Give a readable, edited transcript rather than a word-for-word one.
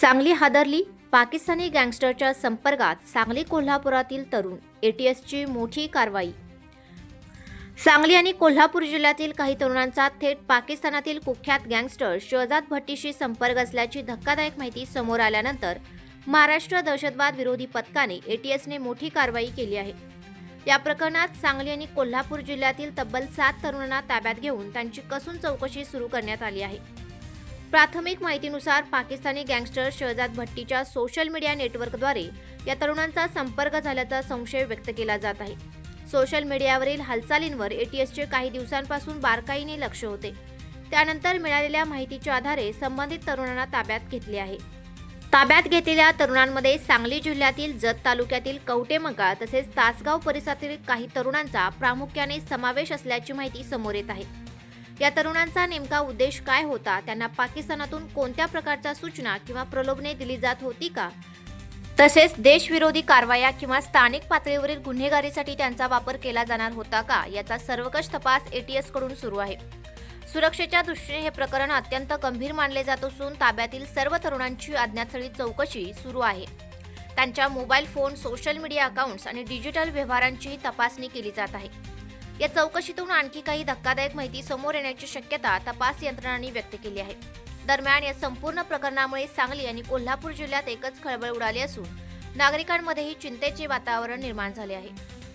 सांगली हादरली. पाकिस्तानी गँगस्टरच्या संपर्कात सांगली कोल्हापुरातील तरुण. एटीएसची मोठी कारवाई. सांगली आणि कोल्हापूर जिल्ह्यातील काही तरुणांचा थेट पाकिस्तानातील कुख्यात गँगस्टर शहजाद भट्टीशी संपर्क असल्याची धक्कादायक माहिती समोर आल्यानंतर महाराष्ट्र दहशतवाद विरोधी पथकाने एटीएसने मोठी कारवाई केली आहे. या प्रकरणात सांगली आणि कोल्हापूर जिल्ह्यातील तब्बल 7 तरुणांना ताब्यात घेऊन त्यांची कसून चौकशी सुरू करण्यात आली आहे. प्राथमिक माहितीनुसार पाकिस्तानी गँगस्टर शहजाद भट्टीच्या सोशल मीडिया नेटवर्कद्वारे या तरुणांचा संपर्क झाल्याचा संशय व्यक्त केला जात आहे. सोशल मीडियावरील हालचालींवर एटीएसचे काही दिवसांपासून बारकाईने लक्ष होते. त्यानंतर मिळालेल्या माहितीच्या आधारे संबंधित तरुणांना ताब्यात घेतले आहे. ताब्यात घेतलेल्या तरुणांमध्ये सांगली जिल्ह्यातील जत तालुक्यातील कवटेमंकाळ तसेच तासगाव परिसरातील काही तरुणांचा प्रामुख्याने समावेश असल्याची माहिती समोर येत आहे. या तरुणांचा नेमका उद्देश काय होता, त्यांना पाकिस्तानातून कोणत्या प्रकारच्या सूचना किंवा प्रलोभने दिली जात होती का, तसेच देशविरोधी कारवाया किंवा स्थानिक पातळीवरील गुन्हेगारीसाठी त्यांचा वापर केला जाणार होता का, याचा सर्वकष तपास एटीएस कडून सुरू आहे. सुरक्षेच्या दृष्टीने हे प्रकरण अत्यंत गंभीर मानले जात असून ताब्यातील सर्व तरुणांची अज्ञातस्थळी चौकशी सुरू आहे. त्यांच्या mobile phone, social media accounts आणि डिजिटल व्यवहारांची तपासणी केली जात आहे. या चौकशीतून आणखी काही धक्कादायक माहिती समोर येण्याची शक्यता तपास यंत्रणांनी व्यक्त केली आहे. दरम्यान या संपूर्ण प्रकरणामुळे सांगली आणि कोल्हापूर जिल्ह्यात एकच खळबळ उडाली असून नागरिकांमध्येही चिंतेचे वातावरण निर्माण झाले आहे.